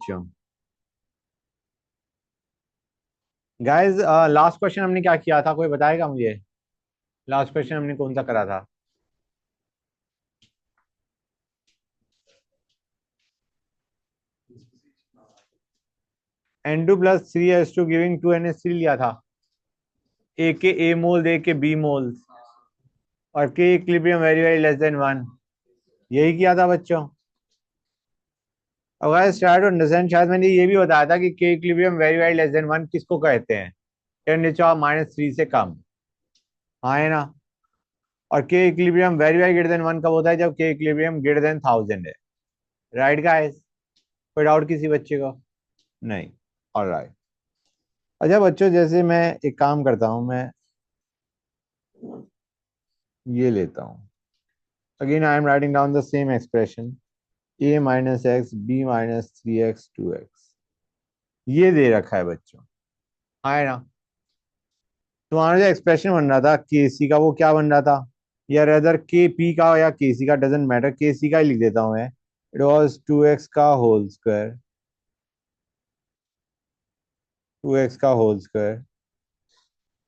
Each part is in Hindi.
बच्चों? गाइस, लास्ट क्वेश्चन हमने क्या किया था, कोई बताएगा मुझे? लास्ट क्वेश्चन हमने कौन सा करा था? N2 + 3 गिविंग 2NH3 लिया था। ए के ए मोल, ए के बी मोल, और के equilibrium very very less than 1। यही किया था बच्चों। अब गाइस ट्राई टू अंडरस्टैंड, शायद मैंने ये भी बताया था कि के equilibrium very very less than 1 किसको कहते हैं? 10⁻³ से कम। हाँ है ना? और के equilibrium very very greater than 1 कब होता है? जब के इक्विलिब्रियम ग्रेटर देन 1000 है। Right guys? कोई डाउट किसी बच्चे को? नहीं। ऑलराइट। अच्छा बच्चों, जैसे मैं एक काम करता हूं, मैं ये लेता हूं। Again I am writing down the same expression, a - x b - 3x 2x। ये दे रखा है बच्चों। हाँ है ना? तुम्हारा जो एक्सप्रेशन बन रहा था के सी का, वो क्या बन रहा था? या रेदर के पी का या के सी का, डजेंट मैटर, के सी का ही लिख देता हूं मैं। इट वॉज 2x का होल स्क्वायर, 2x का whole square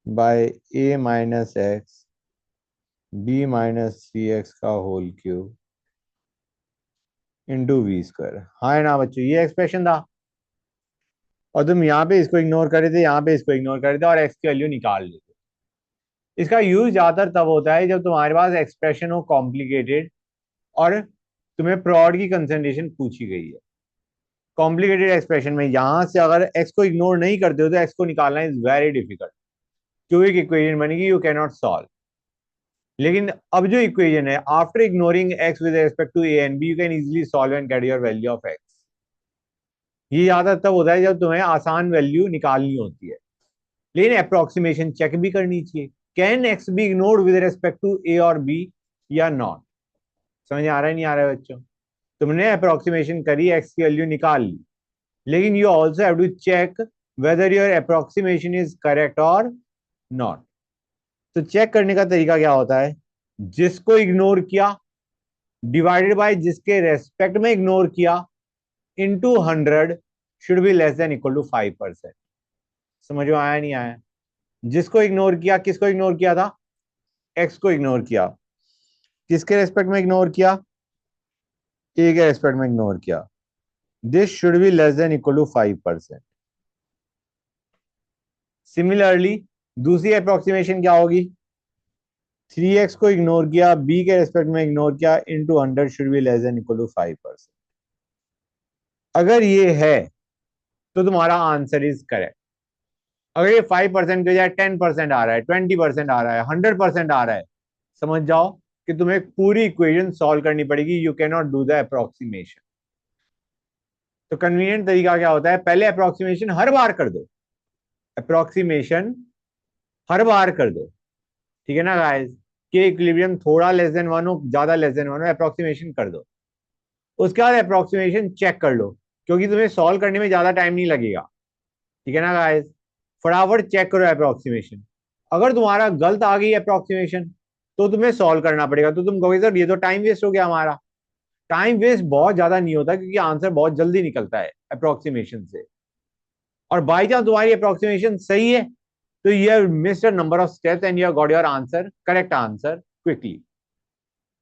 by a - x b - 3x का whole cube into V square. हाँ है ना बच्चों? ये एक्सप्रेशन था। और तुम यहाँ पे इसको इग्नोर कर रहे थे, यहाँ पे इसको इग्नोर कर रहे थे, और एक्स की वैल्यू निकाल रहे थे। इसका यूज ज्यादातर तब होता है जब तुम्हारे पास एक्सप्रेशन हो कॉम्प्लिकेटेड, और तुम्हें प्रॉड की कंसंट्रेशन पूछी गई है। कॉम्प्लिकेटेड एक्सप्रेशन में यहां से अगर एक्स को इग्नोर नहीं करते हो तो एक्स को निकालना इज वेरी डिफिकल्ट। जो एक इक्वेशन बनेगी यू कैन नॉट सॉल्व। लेकिन अब जो इक्वेशन है, after ignoring X with respect to A and B, you can easily solve and get your value of X. ये ज्यादा तब होता है जब तुम्हें आसान वैल्यू निकालनी होती है, लेकिन अप्रोक्सीमेशन चेक भी करनी चाहिए। Can x be ignored with respect to a और बी या नॉट? समझ आ रहा है नहीं आ रहा है बच्चों? तुमने अप्रोक्सीमेशन करी, एक्स की वैल्यू निकाल ली, लेकिन you also have to check whether your approximation is correct और नॉट। तो चेक करने का तरीका क्या होता है? जिसको इग्नोर किया डिवाइडेड बाय जिसके रेस्पेक्ट में इग्नोर किया into 100 should be less than equal to 5%। समझ में आया नहीं आया? जिसको इग्नोर किया, किसको इग्नोर किया था? एक्स को इग्नोर किया। किसके रेस्पेक्ट में इग्नोर किया? ए के रेस्पेक्ट में इग्नोर किया। This should be less than equal to 5%। Similarly दूसरी अप्रोक्सीमेशन क्या होगी? 3x को इग्नोर किया, बी के रेस्पेक्ट में इग्नोर किया, into 100 should be less than equal to 5%। अगर ये है तो तुम्हारा आंसर इज करेक्ट। अगर ये 5% के बजाय 10% आ रहा है, 20% आ रहा है, 100% आ रहा है, समझ जाओ कि तुम्हें पूरी इक्वेशन सॉल्व करनी पड़ेगी। You can not do the approximation. तो कन्वीनियंट तरीका क्या होता है? पहले अप्रोक्सीमेशन हर बार कर दो। अप्रोक्सीमेशन हर बार कर दो। ठीक है ना गाइस? के इक्विलिब्रियम थोड़ा लेस देन 1 हो, ज्यादा लेस देन 1 हो, अप्रोक्सीमेशन कर दो। उसके बाद अप्रोक्सीमेशन चेक कर लो, क्योंकि तुम्हें सॉल्व करने में ज्यादा टाइम नहीं लगेगा। ठीक है ना गाइस? फटाफट चेक करो अप्रोक्सीमेशन। अगर तुम्हारा गलत आ गई अप्रोक्सीमेशन तो तुम्हें सॉल्व करना पड़ेगा। तो तुम कहोगे सर ये तो टाइम वेस्ट हो गया हमारा। टाइम वेस्ट बहुत ज्यादा नहीं होता, क्योंकि आंसर बहुत जल्दी निकलता है अप्रोक्सीमेशन से। और बाई चांस तुम्हारी अप्रोक्सीमेशन सही है तो you have missed a number of steps and you have got your answer, correct answer, quickly.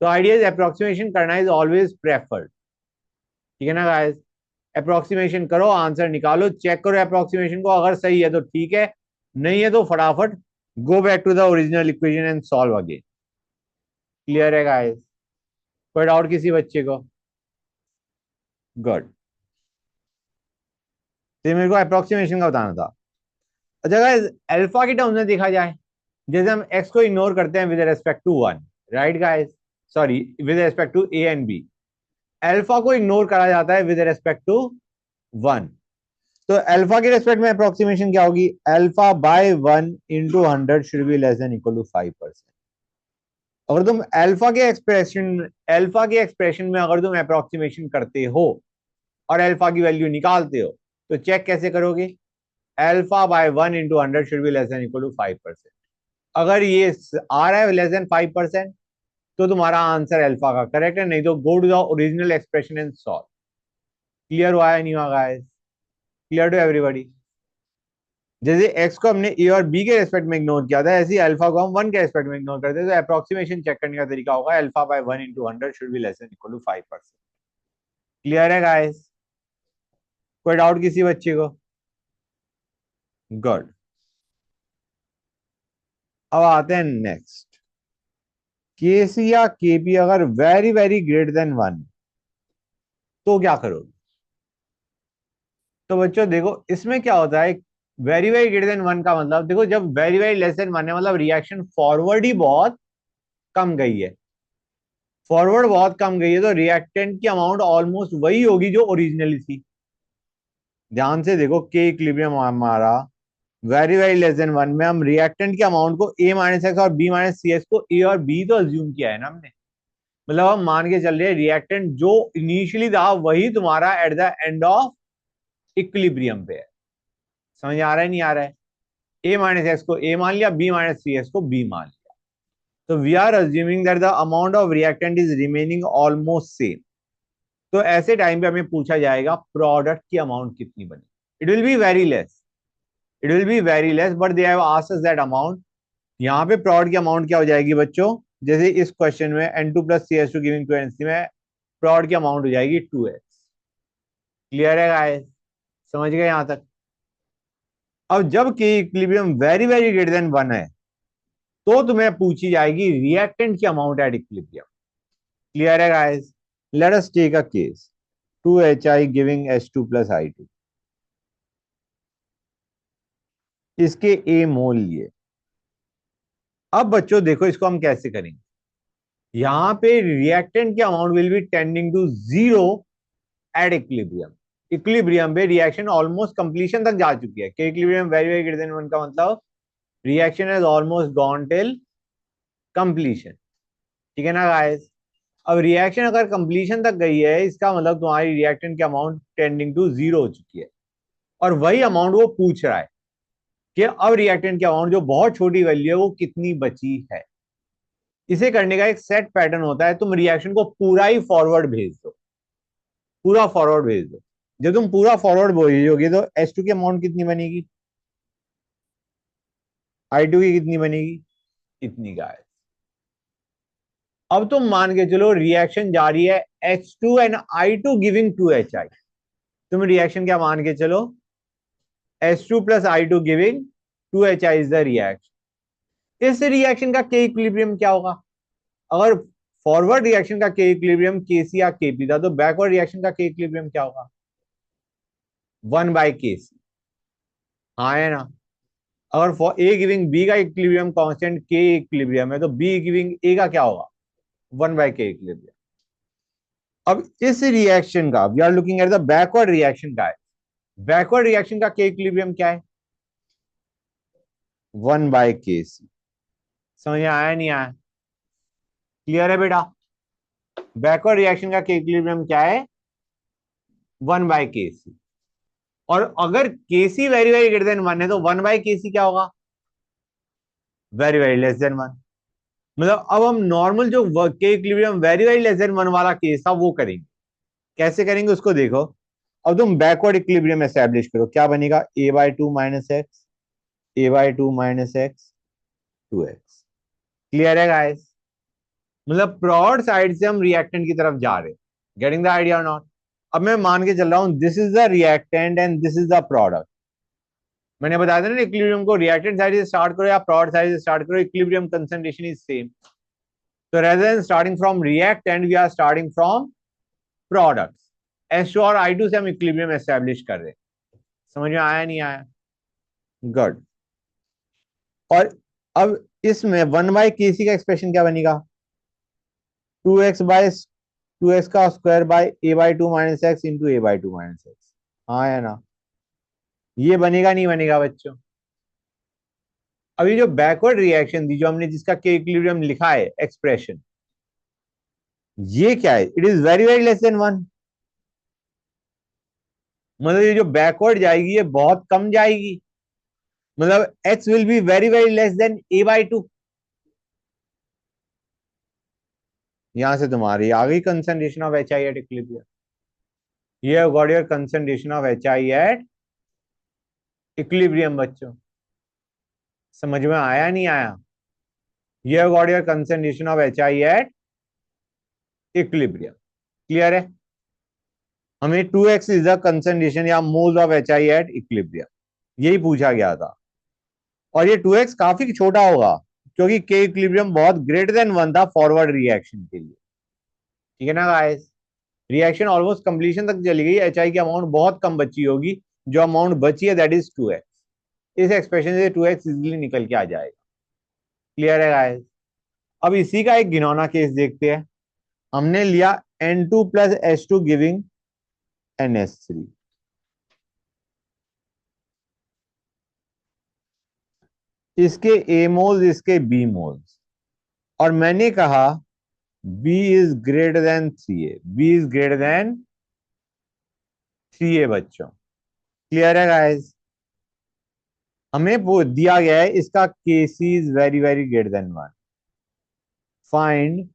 तो आइडिया इज अप्रोक्सीमेशन करना इज ऑलवेज प्रेफर्ड। ठीक है ना गाइस? अप्रोक्सीमेशन करो, आंसर निकालो, चेक करो अप्रोक्सीमेशन को, अगर सही है तो ठीक है, नहीं है तो फटाफट go back to the original equation and solve again. Clear है गाइस? कोई डाउट किसी बच्चे को? गुड। तो मेरे को अप्रोक्सीमेशन का बताना था। अच्छा गाइस, अल्फा की टर्म्स में देखा जाए, जैसे हम एक्स को इग्नोर करते हैं with respect to 1, right guys? Sorry, with respect to A and B. Alpha को इग्नोर करा जाता है विद रेस्पेक्ट टू 1। तो अल्फा के रेस्पेक्ट में अप्रोक्सीमेशन क्या होगी? Alpha by 1 into 100 should be less than equal to 5%। अगर तुम अल्फा के एक्सप्रेशन में अगर तुम अप्रोक्सीमेशन करते हो और अल्फा की वैल्यू निकालते हो, तो चेक कैसे करोगे? Alpha by 1 into 100 should be less than equal to 5%। अगर ये आ रहा है लेस देन 5%, तो तुम्हारा आंसर अल्फा का करेक्ट है, नहीं तो go to the original expression and solve. Clear हुआ है नहीं हुआ गाइस? Clear to everybody? जैसे एक्स को हमने ए और बी के रेस्पेक्ट में इग्नोर किया था, ऐसे ही अल्फा को हम वन के रेस्पेक्ट में इग्नोर करते हैं। तो अप्रोक्सीमेशन चेक करने का तरीका होगा alpha by 1 into 100 should be less than equal to 5%। Clear है गाइस? कोई डाउट किसी बच्चे को? गुड। अब आते हैं नेक्स्ट। के सी या के पी अगर वेरी वेरी ग्रेटर देन 1 तो क्या करोगे? तो बच्चों देखो इसमें क्या होता है, वेरी वेरी ग्रेटर देन 1 का मतलब देखो, जब वेरी वेरी लेस देन 1 है मतलब रिएक्शन फॉरवर्ड ही बहुत कम गई है। फॉरवर्ड बहुत कम गई है तो रिएक्टेंट की अमाउंट ऑलमोस्ट वही होगी जो ओरिजिनली थी। ध्यान से देखो, के इक्विलिब्रियम हमारा वेरी वेरी लेस देन 1 में हम रिएक्टेंट की अमाउंट को ए माइनस एक्स और बी माइनस सी एस को ए और बी तो अज्यूम किया है ना हमने। मतलब हम मान के चल रहे हैं रिएक्टेंट जो इनिशियली था वही तुम्हारा at the end of equilibrium पे है। समझ आ रहा है नहीं आ रहा है? ए माइनस एक्स को ए मान लिया, बी माइनस सी एस को बी मान लिया। तो we are assuming that the amount of reactant is remaining almost same. तो ऐसे टाइम पे हमें पूछा जाएगा प्रोडक्ट की अमाउंट कितनी बनी। It will be very less, it will be very less, but they have asked us that amount. यहाँ पे प्रोडक्ट की अमाउंट क्या हो जाएगी बच्चों? जैसे इस क्वेश्चन में N2 plus C S two giving 2 में प्रोडक्ट की अमाउंट हो जाएगी 2x। क्लियर है गाइस? समझ गए यहां तक? अब जब K equilibrium very very greater than 1 है तो तुम्हें पूछी जाएगी रिएक्टेंट की अमाउंट एट इक्विलिब्रियम। क्लियर है guys? Let us take a case 2HI giving H2 plus I2। इसके ए मोल लिए। अब बच्चों देखो इसको हम कैसे करेंगे। यहां पे रिएक्टेंट की amount will be tending to zero at equilibrium. Equilibrium पे रिएक्शन ऑलमोस्ट कंप्लीशन तक जा चुकी है। K equilibrium very very greater than 1 का मतलब reaction has almost gone till completion. ठीक है ना गाइस? अब रिएक्शन अगर कंप्लीशन तक गई है इसका मतलब तुम्हारी रिएक्टेंट की अमाउंट टेंडिंग टू जीरो हो चुकी है। और वही अमाउंट वो पूछ रहा है कि अब रिएक्टेंट की अमाउंट जो बहुत छोटी वैल्यू है वो कितनी बची है। इसे करने का एक सेट पैटर्न होता है, तुम रिएक्शन को पूरा ही फॉरवर्ड भेज दो, पूरा फॉरवर्ड भेज दो। जब तुम पूरा फॉरवर्ड भेजोगे तो H2 की अमाउंट कितनी बनेगी, I2 की कितनी बनेगी, इतनी का है। अब तुम मान के चलो रिएक्शन जारी है H2 and I2 giving 2HI। तुम रिएक्शन क्या मान के चलो, H2 plus I2 giving 2HI is the reaction. इस रिएक्शन का के इक्विलिब्रियम क्या होगा? अगर फॉरवर्ड रिएक्शन का के इक्विलिब्रियम केसी या केपी था तो बैकवर्ड रिएक्शन का के इक्विलिब्रियम क्या होगा? 1/Kc। हाँ है ना? अगर फॉर ए गिविंग बी का इक्विलिब्रियम कांस्टेंट के इक्विलिब्रियम है तो बी गिविंग ए का क्या होगा? 1/K equilibrium. अब इस रिएक्शन का we are looking at the backward reaction का है। बैकवर्ड रिएक्शन का के इक्विलिब्रियम क्या है? 1/Kc। समझ में आया नहीं आया? क्लियर है बेटा? बैकवर्ड रिएक्शन का के इक्विलिब्रियम क्या है? 1/Kc। और अगर Kc very very greater than 1 है तो 1/Kc क्या होगा? Very very less than 1। मतलब अब हम नॉर्मल जो के equilibrium very very less than 1 वाला केस था वो करेंगे। कैसे करेंगे उसको देखो। अब तुम बैकवर्ड इक्विलिब्रियम एस्टेब्लिश करो, क्या बनेगा? A/2 minus x, A/2 minus x, 2x। Clear है गाइस? मतलब प्रॉड साइड से हम रिएक्टेंट की तरफ जा रहे हैं। गेटिंग द आइडिया और नॉट? अब मैं मान के चल रहा हूं this is the reactant and this is the product. मैंने बताया था ना इक्विलिब्रियम को रिएक्टेंट साइड से स्टार्ट करो या प्रॉड साइड से स्टार्ट करो, इक्विलिब्रियम कंसंट्रेशन इज सेम। तो rather than starting from reactant we are starting from products. H2 और I2 से हम इक्विलिब्रियम एस्टेब्लिश कर रहे हैं। समझ में आया नहीं आया? गुड। और अब इसमें 1/Kc का एक्सप्रेशन क्या बनेगा? 2x का square bye A/2 minus x into A/2 minus x. हाँ है ना? ये बनेगा नहीं बनेगा बच्चों? अभी जो बैकवर्ड रिएक्शन थी जो हमने जिसका के इक्विलिब्रियम लिखा है एक्सप्रेशन, ये क्या है? It is very very less than 1। मतलब ये जो बैकवर्ड जाएगी ये बहुत कम जाएगी। मतलब x will be very very less than A/2। यहां से तुम्हारी आ गई concentration of HI at equilibrium. You have got your concentration of HI at equilibrium बच्चों, समझ में आया नहीं आया? You have got your concentration of HI at equilibrium, clear है? हमें 2x इज द कंसंट्रेशन या moles of HI at equilibrium, यही पूछा गया था। और ये 2x काफी छोटा होगा क्योंकि के इक्विलिब्रियम बहुत ग्रेटर देन 1 था फॉरवर्ड रिएक्शन के लिए, ठीक है ना गाइस? रिएक्शन ऑलमोस्ट कंप्लीशन तक चली गई, HI की अमाउंट बहुत कम बची होगी, जो अमाउंट बची है दैट इज 2x। इस एक्सप्रेशन से 2x इजीली निकल के आ जाएगा, क्लियर है गाइस? अब इसी का एक घिनौना केस देखते हैं। हमने लिया N2 plus H2 giving NH3, इसके A मोल्स इसके B मोल्स, और मैंने कहा B is greater than 3A, B is greater than 3A बच्चों, क्लियर है गाइस? हमें वो दिया गया है इसका KC is very very greater than 1, find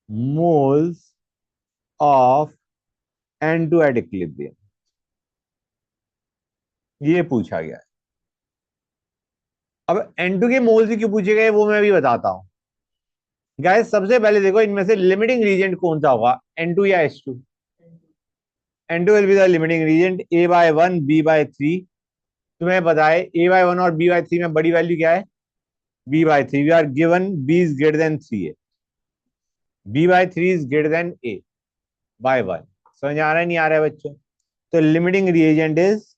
moles of N2 at equilibrium, ये पूछा गया है। अब N2 के मोल्स ही क्यों पूछे गए वो मैं भी बताता हूं। गाइस सबसे पहले देखो इनमें से लिमिटिंग रीजेंट कौन सा होगा, N2 या H2? N2 will be the limiting reagent, A/1 B/3। तुम्हें पता है A/1 और B/3 में बड़ी वैल्यू क्या है? B/3। We are given B is greater than 3A, B/3 is greater than A/1। समझ आ रहा है नहीं आ रहा है बच्चों? तो लिमिटिंग रिएजेंट इज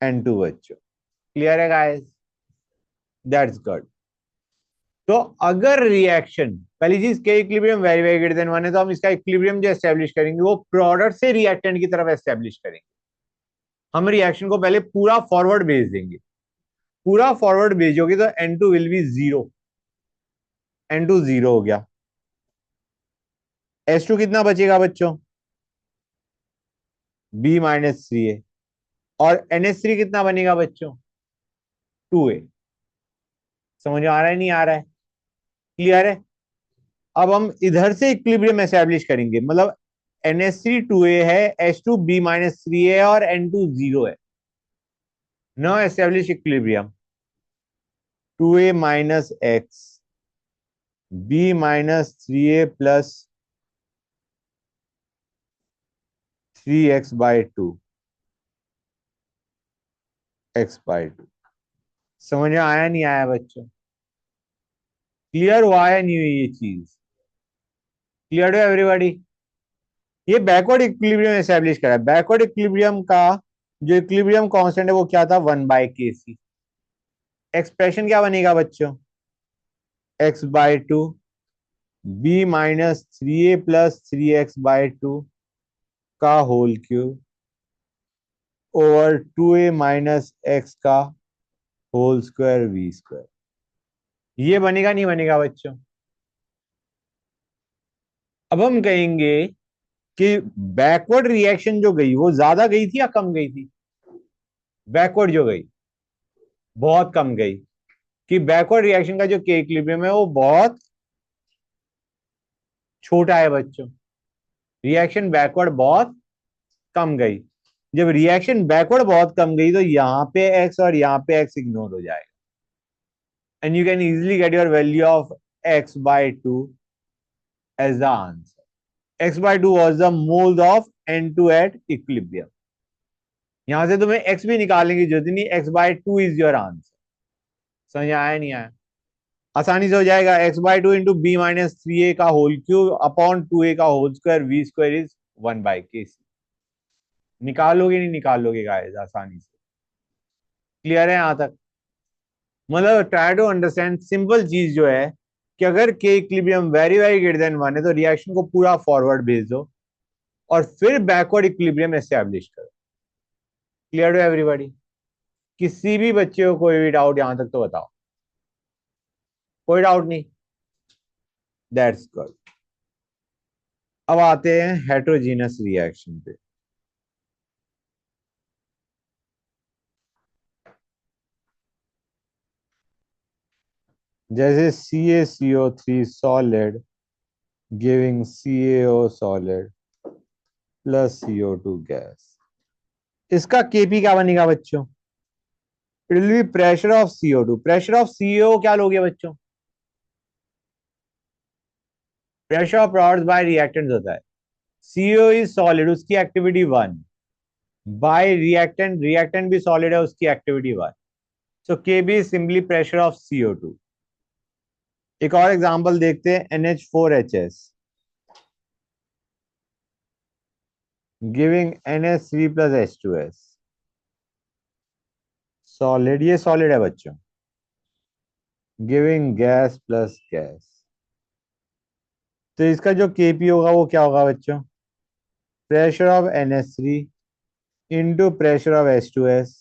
N2 बच्चों, क्लियर है गाइस? That's good. तो अगर रिएक्शन, पहली चीज के equilibrium very very greater than 1 है, तो हम इसका इक्विलिब्रियम जो एस्टेब्लिश करेंगे वो प्रोडक्ट से रिएक्टेंट की तरफ एस्टेब्लिश करेंगे। हम रिएक्शन को पहले पूरा फॉरवर्ड भेज देंगे, पूरा फॉरवर्ड भेजोगे तो N2 विल बी 0, N2 0 हो गया। H2 कितना बचेगा बच्चों? B-3A। और NH3 कितना बनेगा बच्चों? 2A। समझ आ रहा है नहीं आ रहा है? क्लियर है? अब हम इधर से इक्विलिब्रियम एस्टेब्लिश करेंगे, मतलब NH3 2A है, H2 B-3A है और N2 0 है। Now establish equilibrium, 2A minus x B-3A plus 3x/2 x/2। समझ में आया नहीं आया बच्चों? क्लियर हुआ है नहीं हुई ये चीज? क्लियर है एवरीबॉडी? ये बैकवर्ड इक्विलिब्रियम एस्टेब्लिश करा है। बैकवर्ड इक्विलिब्रियम का जो इक्विलिब्रियम कांस्टेंट है वो क्या था? 1/kc। एक्सप्रेशन क्या बनेगा बच्चों? x/2 B-3A प्लस 3x/2 का whole cube over 2A minus X का होल स्क्वायर V²। ये बनेगा नहीं बनेगा बच्चों? अब हम कहेंगे कि बैकवर्ड रिएक्शन जो गई वो ज्यादा गई थी या कम गई थी? बैकवर्ड जो गई बहुत कम गई, कि बैकवर्ड रिएक्शन का जो के इक्विलिब्रियम है वो बहुत छोटा है बच्चों, रिएक्शन बैकवर्ड बहुत कम गई। जब रिएक्शन बैकवर्ड बहुत कम गई तो यहां पे एक्स और यहां पे एक्स इग्नोर हो जाएगा, and you can easily get your value of x/2 as the answer. x/2 was the mole of N2 at equilibrium. यहां से तुम्हें x भी निकालने की जरूरत नहीं, x/2 इज योर आंसर। समझ आया नहीं आया? आसानी से हो जाएगा, x/2 इंटू B-3A का होल क्यूब अपॉन 2A का whole square V² is 1/kc। निकालोगे नहीं निकालोगे गाइस आसानी से? क्लियर है यहां तक? मतलब ट्राई टू अंडरस्टैंड सिंपल चीज जो है कि अगर के equilibrium very very greater than 1 है तो रिएक्शन को पूरा फॉरवर्ड भेज दो और फिर बैकवर्ड इक्विलिब्रियम एस्टेब्लिश करो। Clear to everybody? किसी भी बच्चे को कोई भी डाउट यहां तक तो बताओ? कोई डाउट नहीं? That's good. अब आते हैं हेट्रोजीनस रिएक्शन पे। जैसे CaCO3 solid giving CaO solid, plus CO2 gas. इसका केपी क्या बनेगा बच्चों? It will B pressure of CO2। Pressure of CO क्या लोगे बच्चों? Pressure of products by reactant होता है। CO इज सॉलिड, उसकी एक्टिविटी 1, बाय रिएक्टेंट, रिएक्टेंट भी सॉलिड है, उसकी activity 1। So KB is simply pressure of CO2। एक और एग्जांपल देखते हैं, NH4HS giving NH3 plus H2S। Solid, ये सॉलिड है बच्चों, गिविंग गैस प्लस गैस। तो इसका जो केपी होगा वो क्या होगा बच्चों? Pressure of NH3 into pressure of H2S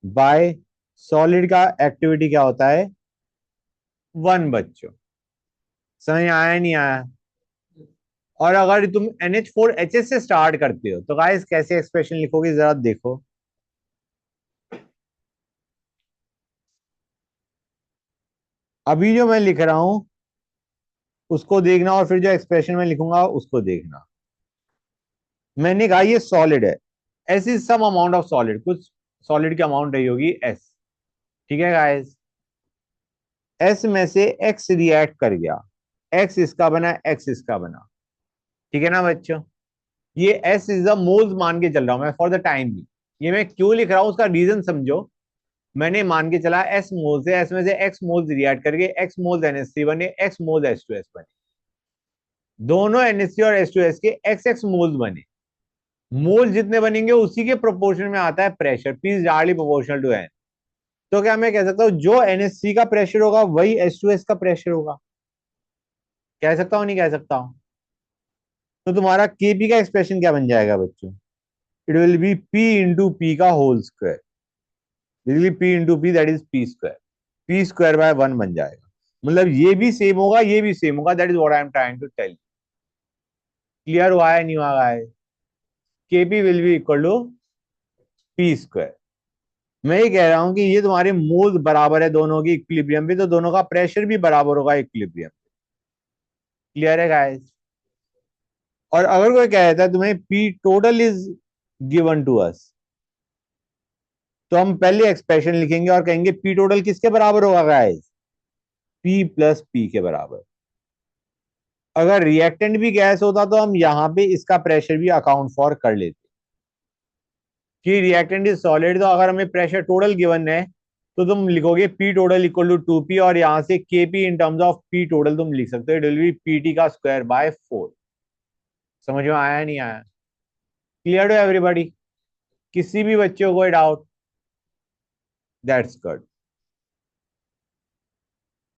bye solid का एक्टिविटी क्या होता है? 1 बच्चों। समझ आया नहीं आया? और अगर तुम NH4HS से स्टार्ट करते हो तो गाइस कैसे एक्सप्रेशन लिखोगे जरा देखो। अभी जो मैं लिख रहा हूं उसको देखना, और फिर जो एक्सप्रेशन में लिखूंगा उसको देखना। मैंने कहा ये सॉलिड है, S is some amount of solid, कुछ सॉलिड की अमाउंट रही होगी एस। ठीक है गाइस, एस में से एक्स रिएक्ट कर गया, एक्स इसका बना, एक्स इसका बना। ठीक है ना बच्चों? ये एस इज द मोल्स मान के चल रहा हूं मैं फॉर द टाइम भी। ये मैं क्यों लिख रहा हूं उसका रीजन समझो। मैंने मान के चला एस मोल्स है, एस में से एक्स मोल्स रिएक्ट करके एक्स मोल्स NH3 बने, एक्स मोल्स H2S बने। दोनों NH3 और H2S के एक्स एक्स मोल्स बने। मोल जितने बनेंगे उसी के प्रोपोर्शन में आता है pressure, P is directly proportional to N. तो क्या मैं कह सकता हूं जो NH3 का प्रेशर होगा वही H2S का प्रेशर होगा? कह सकता हूं नहीं कह सकता हूं? तो तुम्हारा केपी का एक्सप्रेशन क्या बन जाएगा बच्चों? It will be p into p का whole square, basically p into p that is p square, p square by 1 बन जाएगा। मतलब ये भी सेम होगा, ये भी सेम होगा, that is what I am trying to tell. Clear हुआ है नहीं हुआ है? KP will be equal to P square. मैं ये कह रहा हूं कि ये तुम्हारे मोल्स बराबर है दोनों की इक्विलिब्रियम पे, तो दोनों का प्रेशर भी बराबर होगा इक्विलिब्रियम। क्लियर है गाइस? और अगर कोई कहता है तुम्हें P total is given to us, तो हम पहले एक्सप्रेशन लिखेंगे और कहेंगे पी टोटल किसके बराबर होगा गाइस? पी प्लस पी के बराबर। अगर रिएक्टेंट भी गैस होता तो हम यहां पे इसका प्रेशर भी अकाउंट फॉर कर लेते कि रिएक्टेंट इज सॉलिड, तो अगर हमें प्रेशर टोटल गिवन है तो तुम लिखोगे P total equal to 2P, और यहां से KP in terms of P total तुम लिख सकते हो, इट विल बी पीटी का स्क्वायर बाय 4। समझ में आया नहीं आया? Clear to everybody? किसी भी बच्चे को कोई डाउट? That's good.